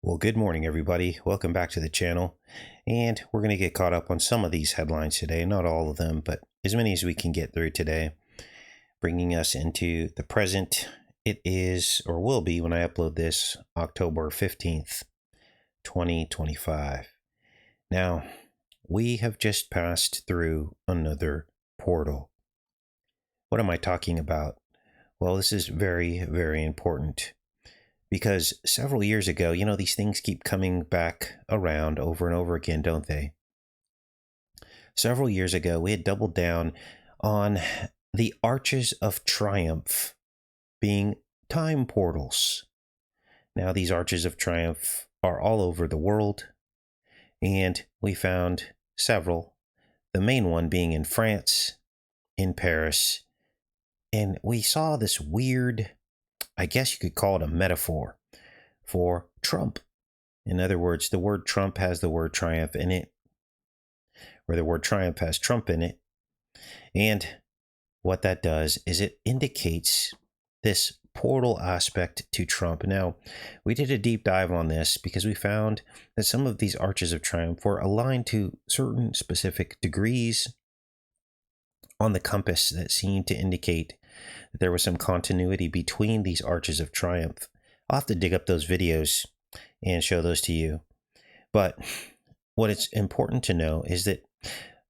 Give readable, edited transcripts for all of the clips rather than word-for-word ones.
Well, good morning, everybody. Welcome back to the channel. And we're going to get caught up on some of these headlines today. Not all of them, but as many as we can get through today, bringing us into the present. It is, or will be when I upload this, October 15th, 2025. Now, we have just passed through another portal. What am I talking about? Well, this is very, very important. Because several years ago, these things keep coming back around over and over again, don't they? Several years ago, we had doubled down on the Arches of Triumph being time portals. Now, these Arches of Triumph are all over the world, and we found several, the main one being in France, in Paris, and we saw this weird, I guess you could call it a metaphor for Trump. In other words, the word Trump has the word triumph in it, or the word triumph has Trump in it. And what that does is it indicates this portal aspect to Trump. Now, we did a deep dive on this because we found that some of these arches of triumph were aligned to certain specific degrees on the compass that seemed to indicate that there was some continuity between these arches of triumph. I'll have to dig up those videos and show those to you. But what it's important to know is that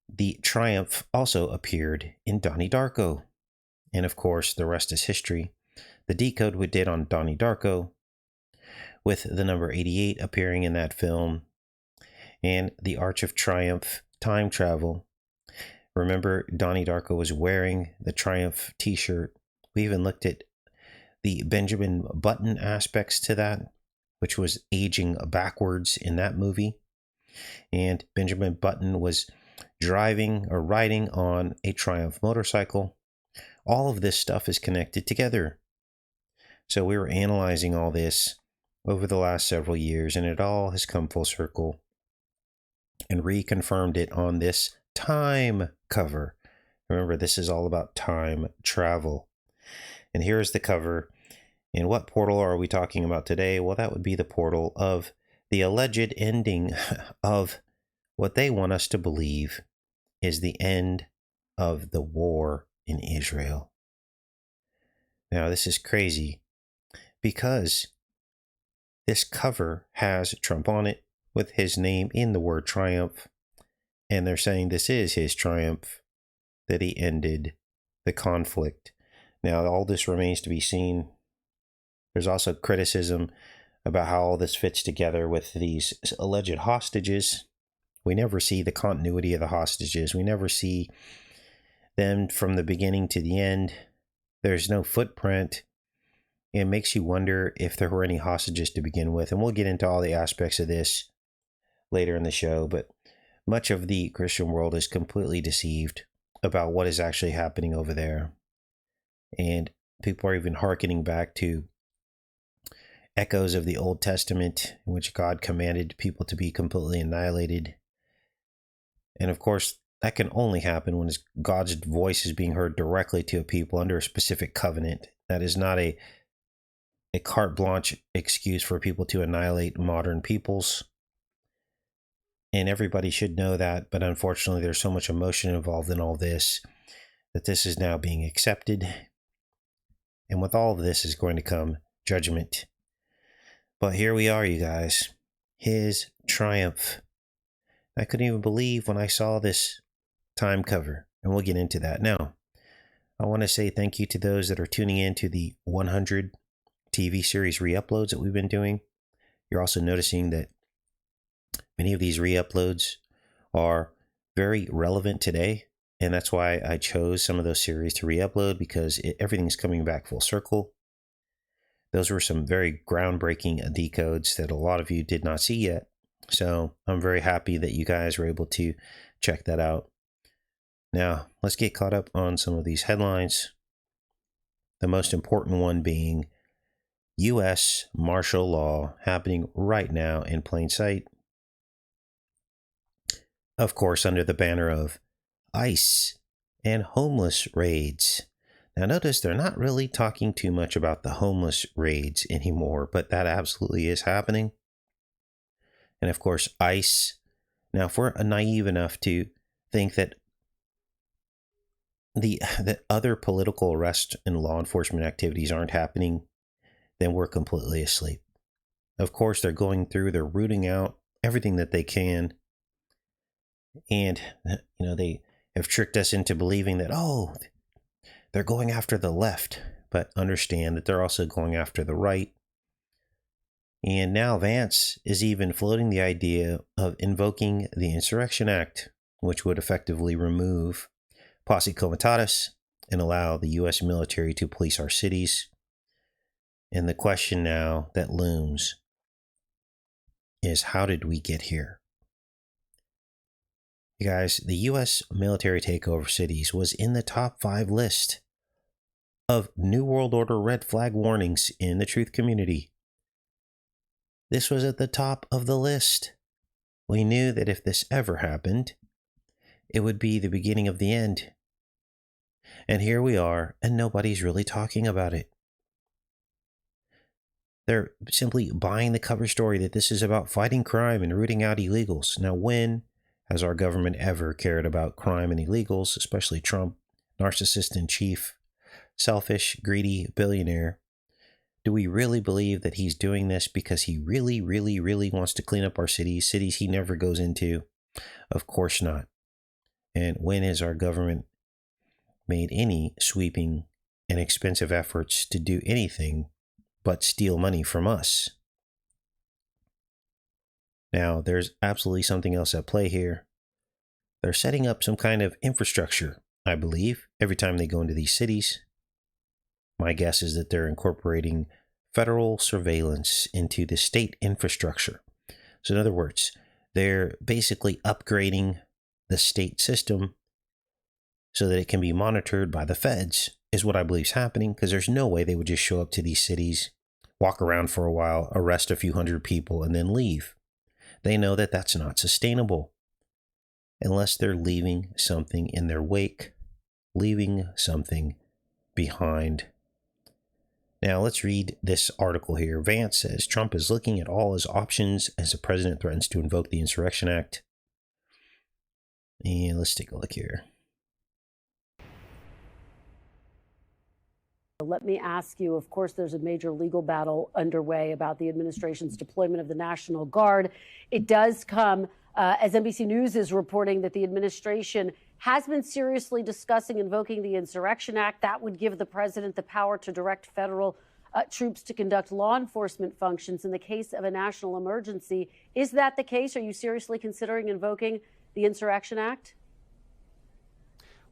the triumph also appeared in Donnie Darko. And of course, the rest is history. The decode we did on Donnie Darko, with the number 88 appearing in that film, and the Arch of Triumph time travel. Remember, Donnie Darko was wearing the Triumph t-shirt. We even looked at the Benjamin Button aspects to that, which was aging backwards in that movie. And Benjamin Button was driving or riding on a Triumph motorcycle. All of this stuff is connected together. So we were analyzing all this over the last several years, and it all has come full circle and reconfirmed it on this time cover. Remember, this is all about time travel. And here's the cover. And what portal are we talking about today? Well, that would be the portal of the alleged ending of what they want us to believe is the end of the war in Israel. Now, this is crazy because this cover has Trump on it with his name in the word triumph. And they're saying this is his triumph, that he ended the conflict. Now, all this remains to be seen. There's also criticism about how all this fits together with these alleged hostages. We never see the continuity of the hostages. We never see them from the beginning to the end. There's no footprint. It makes you wonder if there were any hostages to begin with. And we'll get into all the aspects of this later in the show. But much of the Christian world is completely deceived about what is actually happening over there. And people are even hearkening back to echoes of the Old Testament, in which God commanded people to be completely annihilated. And of course, that can only happen when God's voice is being heard directly to a people under a specific covenant. That is not a carte blanche excuse for people to annihilate modern peoples. And everybody should know that, but unfortunately there's so much emotion involved in all this that this is now being accepted. And with all of this is going to come judgment. But here we are, you guys. His triumph. I couldn't even believe when I saw this time cover, and we'll get into that. Now, I want to say thank you to those that are tuning in to the 100 TV series re-uploads that we've been doing. You're also noticing that many of these re-uploads are very relevant today, and that's why I chose some of those series to re-upload, because everything's coming back full circle. Those were some very groundbreaking decodes that a lot of you did not see yet. So I'm very happy that you guys were able to check that out. Now, let's get caught up on some of these headlines. The most important one being U.S. martial law happening right now in plain sight. Of course, under the banner of ICE and homeless raids. Now, notice they're not really talking too much about the homeless raids anymore, but that absolutely is happening. and of course ICE. Now, if we're naive enough to think that the other political arrest and law enforcement activities aren't happening, then we're completely asleep. Of course, they're going through, they're rooting out everything that they can. And, they have tricked us into believing that, oh, they're going after the left, but understand that they're also going after the right. And now Vance is even floating the idea of invoking the Insurrection Act, which would effectively remove posse comitatus and allow the U.S. military to police our cities. And the question now that looms is, how did we get here? You guys, the U.S. military takeover cities was in the top 5 list of New World Order red flag warnings in the truth community. This was at the top of the list. We knew that if this ever happened, it would be the beginning of the end. And here we are, and nobody's really talking about it. They're simply buying the cover story that this is about fighting crime and rooting out illegals. Now, when has our government ever cared about crime and illegals, especially Trump, narcissist in chief, selfish, greedy billionaire? Do we really believe that he's doing this because he really, really, really wants to clean up our cities he never goes into? Of course not. And when has our government made any sweeping and expensive efforts to do anything but steal money from us? Now, there's absolutely something else at play here. They're setting up some kind of infrastructure, I believe, every time they go into these cities. My guess is that they're incorporating federal surveillance into the state infrastructure. So in other words, they're basically upgrading the state system so that it can be monitored by the feds, is what I believe is happening, because there's no way they would just show up to these cities, walk around for a while, arrest a few hundred people, and then leave. They know that that's not sustainable unless they're leaving something in their wake, leaving something behind. Now, let's read this article here. Vance says Trump is looking at all his options as the president threatens to invoke the Insurrection Act. And let's take a look here. Let me ask you, of course, there's a major legal battle underway about the administration's deployment of the National Guard. It does come as NBC News is reporting that the administration has been seriously discussing invoking the Insurrection Act. That would give the president the power to direct federal troops to conduct law enforcement functions in the case of a national emergency. Is that the case? Are you seriously considering invoking the Insurrection Act?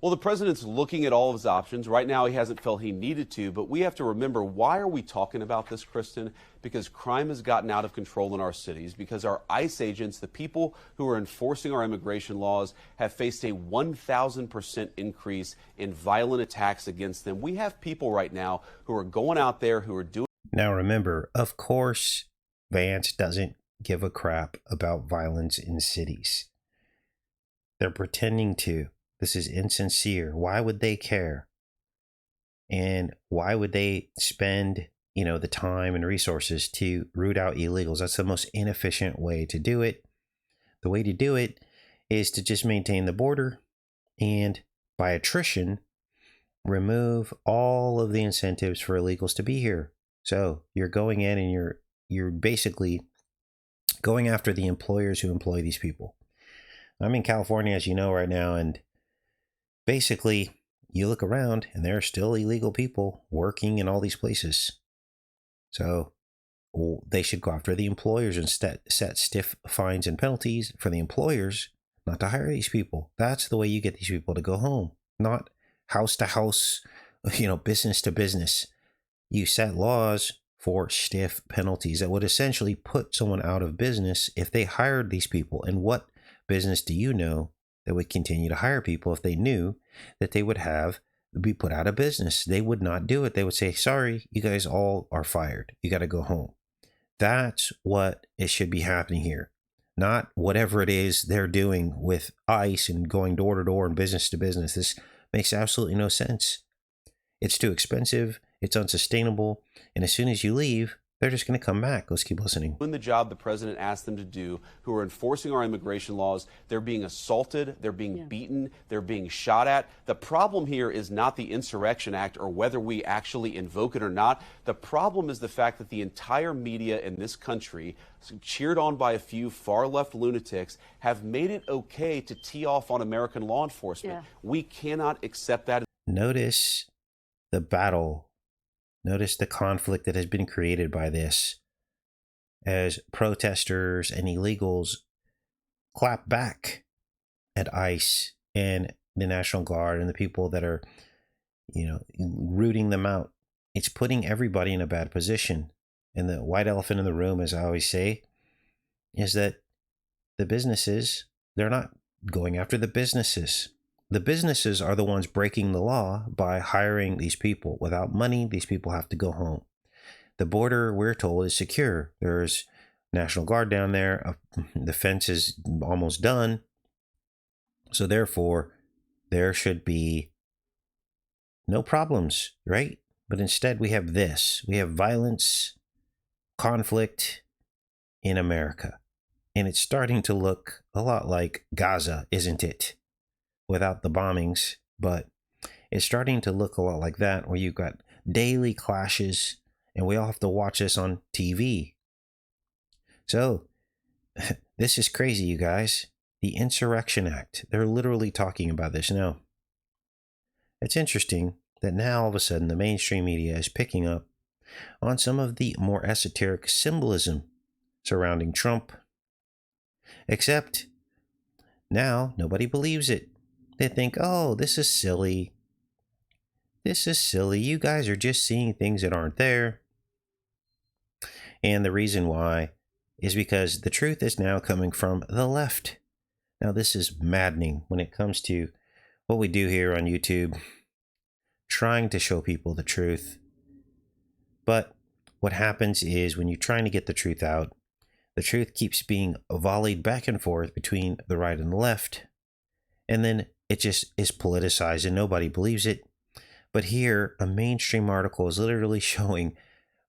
Well, the president's looking at all of his options. Right now, he hasn't felt he needed to, but we have to remember, why are we talking about this, Kristen? Because crime has gotten out of control in our cities, because our ICE agents, the people who are enforcing our immigration laws, have faced a 1,000% increase in violent attacks against them. We have people right now who are going out there who are doing... Now, remember, of course, Vance doesn't give a crap about violence in cities. They're pretending to. This is insincere. Why would they care? And why would they spend, the time and resources to root out illegals? That's the most inefficient way to do it. The way to do it is to just maintain the border and, by attrition, remove all of the incentives for illegals to be here. So you're going in and you're basically going after the employers who employ these people. I'm in California, as you know, right now, and basically, you look around and there are still illegal people working in all these places. So they should go after the employers and set stiff fines and penalties for the employers not to hire these people. That's the way you get these people to go home, not house to house, business to business. You set laws for stiff penalties that would essentially put someone out of business if they hired these people. And what business do you know that would continue to hire people if they knew that they would be put out of business? They would not do it. They would say, sorry, you guys all are fired. You got to go home. That's what it should be happening here. Not whatever it is they're doing with ICE and going door to door and business to business. This makes absolutely no sense. It's too expensive. It's unsustainable. And as soon as you leave, They're just going to come back. Let's keep listening. Doing the job the president asked them to do, who are enforcing our immigration laws. They're being assaulted, they're being beaten, they're being shot at. The problem here is not the Insurrection Act or whether we actually invoke it or not. The problem is the fact that the entire media in this country, cheered on by a few far-left lunatics, have made it okay to tee off on American law enforcement. We cannot accept that. Notice the battle. Notice the conflict that has been created by this as protesters and illegals clap back at ICE and the National Guard and the people that are, rooting them out. It's putting everybody in a bad position. And the white elephant in the room, as I always say, is that the businesses, they're not going after the businesses. The businesses are the ones breaking the law by hiring these people. Without money, these people have to go home. The border, we're told, is secure. There's National Guard down there. The fence is almost done. So therefore, there should be no problems, right? But instead, we have this. We have violence, conflict in America. And it's starting to look a lot like Gaza, isn't it? Without the bombings, but it's starting to look a lot like that, where you've got daily clashes, and we all have to watch this on TV. So, this is crazy, you guys. The Insurrection Act, they're literally talking about this now. It's interesting that now all of a sudden the mainstream media is picking up on some of the more esoteric symbolism surrounding Trump. Except now nobody believes it. They think, oh, this is silly. This is silly. You guys are just seeing things that aren't there. And the reason why is because the truth is now coming from the left. Now, this is maddening when it comes to what we do here on YouTube, trying to show people the truth. But what happens is when you're trying to get the truth out, the truth keeps being volleyed back and forth between the right and the left. And then it just is politicized and nobody believes it. But here, a mainstream article is literally showing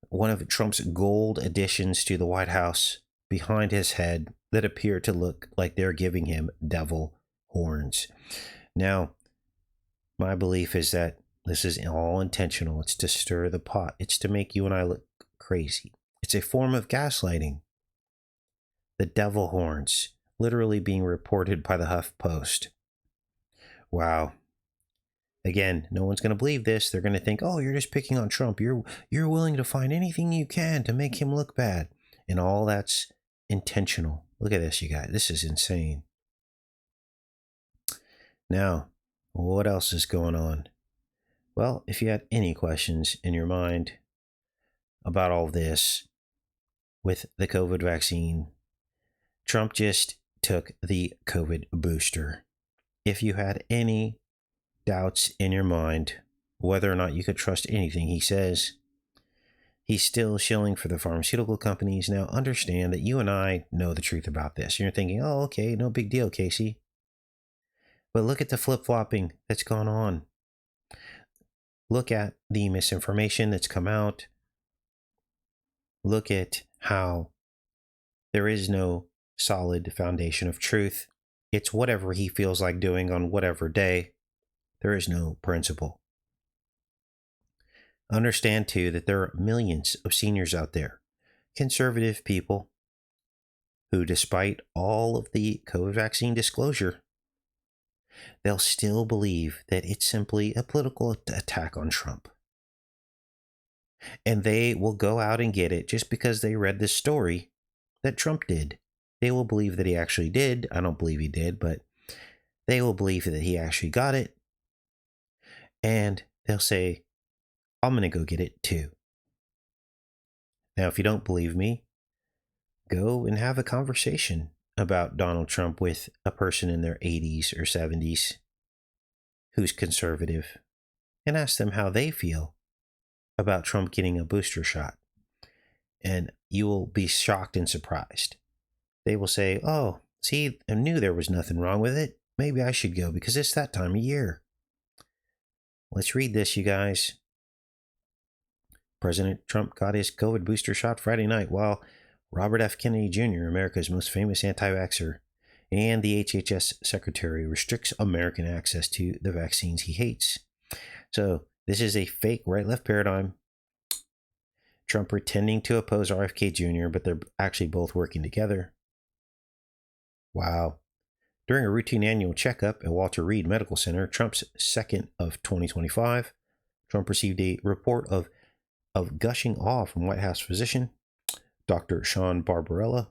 one of Trump's gold additions to the White House behind his head that appear to look like they're giving him devil horns. Now, my belief is that this is all intentional. It's to stir the pot. It's to make you and I look crazy. It's a form of gaslighting. The devil horns, literally being reported by the HuffPost. Wow. Again, no one's going to believe this. They're going to think, oh, you're just picking on Trump. You're willing to find anything you can to make him look bad. And all that's intentional. Look at this, you guys. This is insane. Now, what else is going on? Well, if you had any questions in your mind about all this with the COVID vaccine, Trump just took the COVID booster. If you had any doubts in your mind whether or not you could trust anything he says, he's still shilling for the pharmaceutical companies. Now, understand that you and I know the truth about this. You're thinking, oh, okay, no big deal, Casey. But look at the flip-flopping that's gone on. Look at the misinformation that's come out. Look at how there is no solid foundation of truth. It's whatever he feels like doing on whatever day. There is no principle. Understand, too, that there are millions of seniors out there, conservative people, who, despite all of the COVID vaccine disclosure, they'll still believe that it's simply a political attack on Trump. And they will go out and get it just because they read this story that Trump did. They will believe that he actually did. I don't believe he did, but they will believe that he actually got it. And they'll say, I'm going to go get it too. Now, if you don't believe me, go and have a conversation about Donald Trump with a person in their 80s or 70s who's conservative and ask them how they feel about Trump getting a booster shot. And you will be shocked and surprised. They will say, oh, see, I knew there was nothing wrong with it. Maybe I should go because it's that time of year. Let's read this, you guys. President Trump got his COVID booster shot Friday night, while Robert F. Kennedy Jr., America's most famous anti-vaxxer, and the HHS secretary restricts American access to the vaccines he hates. So this is a fake right-left paradigm. Trump pretending to oppose RFK Jr., but they're actually both working together. Wow. During a routine annual checkup at Walter Reed Medical Center, Trump's second of 2025, Trump received a report of gushing awe from White House physician Dr. Sean Barbarella,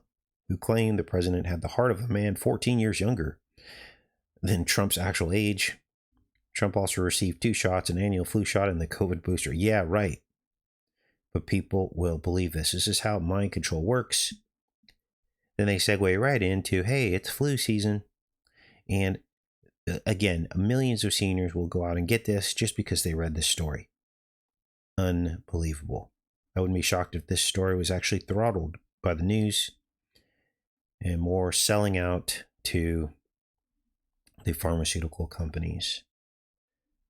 who claimed the president had the heart of a man 14 years younger than Trump's actual age. Trump also received 2 shots, an annual flu shot and the COVID booster. Yeah, right. But people will believe this. This is how mind control works. Then they segue right into, hey, it's flu season. And again, millions of seniors will go out and get this just because they read this story. Unbelievable. I wouldn't be shocked if this story was actually throttled by the news and more selling out to the pharmaceutical companies.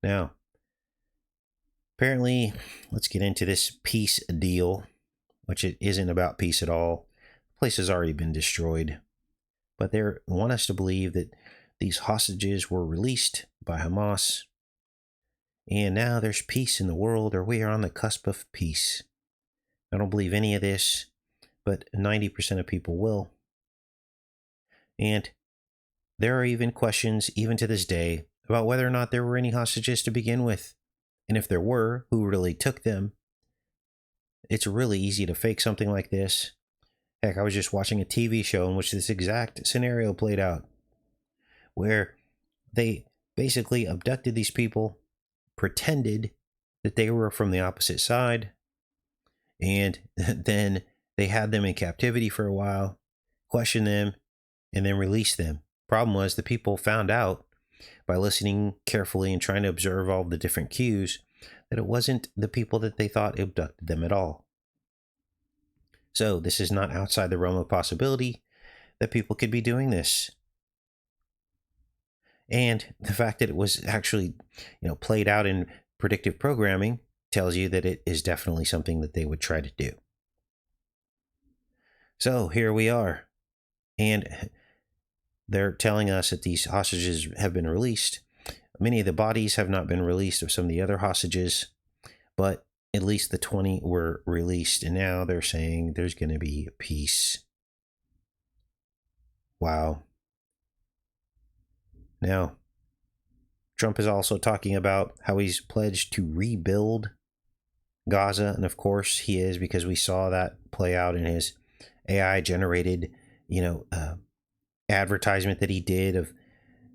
Now, apparently, let's get into this peace deal, which it isn't about peace at all. The place has already been destroyed. But they want us to believe that these hostages were released by Hamas. And now there's peace in the world, or we are on the cusp of peace. I don't believe any of this, but 90% of people will. And there are even questions, even to this day, about whether or not there were any hostages to begin with. And if there were, who really took them? It's really easy to fake something like this. Heck, I was just watching a TV show in which this exact scenario played out, where they basically abducted these people, pretended that they were from the opposite side, and then they had them in captivity for a while, questioned them, and then released them. Problem was, the people found out by listening carefully and trying to observe all the different cues that it wasn't the people that they thought abducted them at all. So this is not outside the realm of possibility that people could be doing this. And the fact that it was actually, played out in predictive programming tells you that it is definitely something that they would try to do. So here we are. And they're telling us that these hostages have been released. Many of the bodies have not been released of some of the other hostages, but at least the 20 were released. And now they're saying there's going to be peace. Wow. Now, Trump is also talking about how he's pledged to rebuild Gaza. And of course he is, because we saw that play out in his AI generated, advertisement that he did of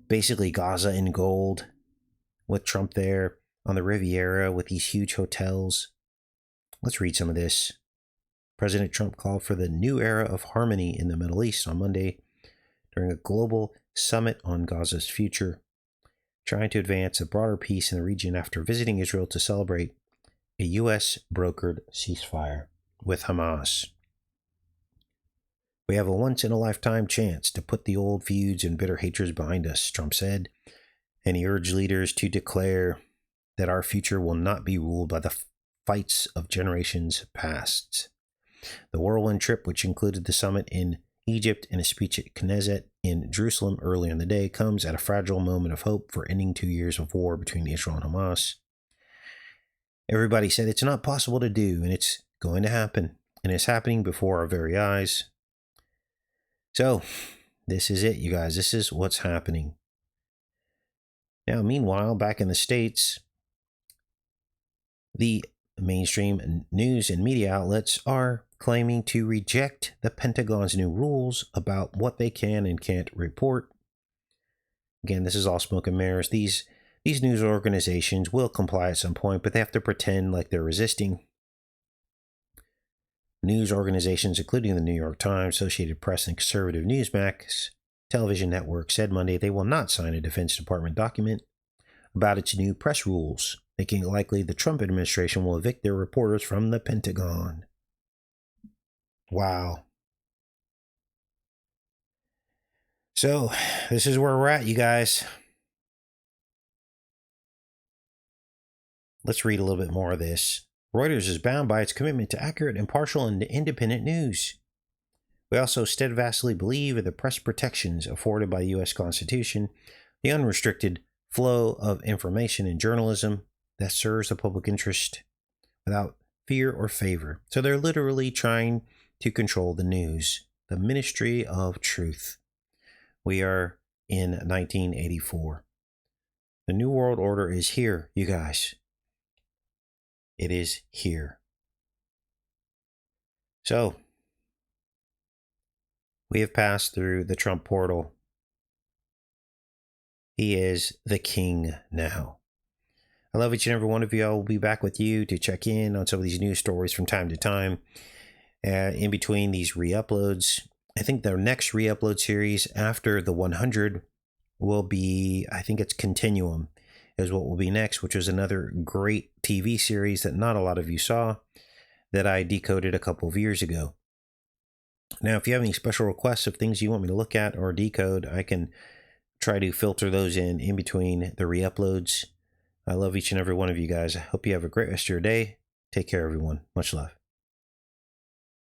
basically Gaza in gold, with Trump there on the Riviera with these huge hotels. Let's read some of this. President Trump called for the new era of harmony in the Middle East on Monday during a global summit on Gaza's future, trying to advance a broader peace in the region after visiting Israel to celebrate a U.S.-brokered ceasefire with Hamas. We have a once-in-a-lifetime chance to put the old feuds and bitter hatreds behind us, Trump said, and he urged leaders to declare that our future will not be ruled by the fights of generations past. The whirlwind trip, which included the summit in Egypt and a speech at Knesset in Jerusalem earlier in the day, comes at a fragile moment of hope for ending 2 years of war between Israel and Hamas. Everybody said it's not possible to do, and it's going to happen, and it's happening before our very eyes. So, this is it, you guys. This is what's happening. Now, meanwhile, back in the States, the mainstream news and media outlets are claiming to reject the Pentagon's new rules about what they can and can't report. Again, this is all smoke and mirrors. These news organizations will comply at some point, but they have to pretend like they're resisting. News organizations, including the New York Times, Associated Press, and conservative Newsmax television network, said Monday they will not sign a Defense Department document about its new press rules, making it likely the Trump administration will evict their reporters from the Pentagon. Wow. So, this is where we're at, you guys. Let's read a little bit more of this. Reuters is bound by its commitment to accurate, impartial, and independent news. We also steadfastly believe in the press protections afforded by the U.S. Constitution, the unrestricted flow of information in journalism that serves the public interest without fear or favor. So they're literally trying to control the news, the Ministry of Truth. We are in 1984. The New World Order is here, you guys. It is here. So, we have passed through the Trump portal. He is the king now. I love each and every one of you. I will be back with you to check in on some of these news stories from time to time. In between these re-uploads, I think the next re-upload series after the 100 will be, I think it's Continuum is what will be next, which is another great TV series that not a lot of you saw that I decoded a couple of years ago. Now, if you have any special requests of things you want me to look at or decode, I can try to filter those in between the re-uploads. I love each and every one of you guys. I hope you have a great rest of your day. Take care, everyone. Much love.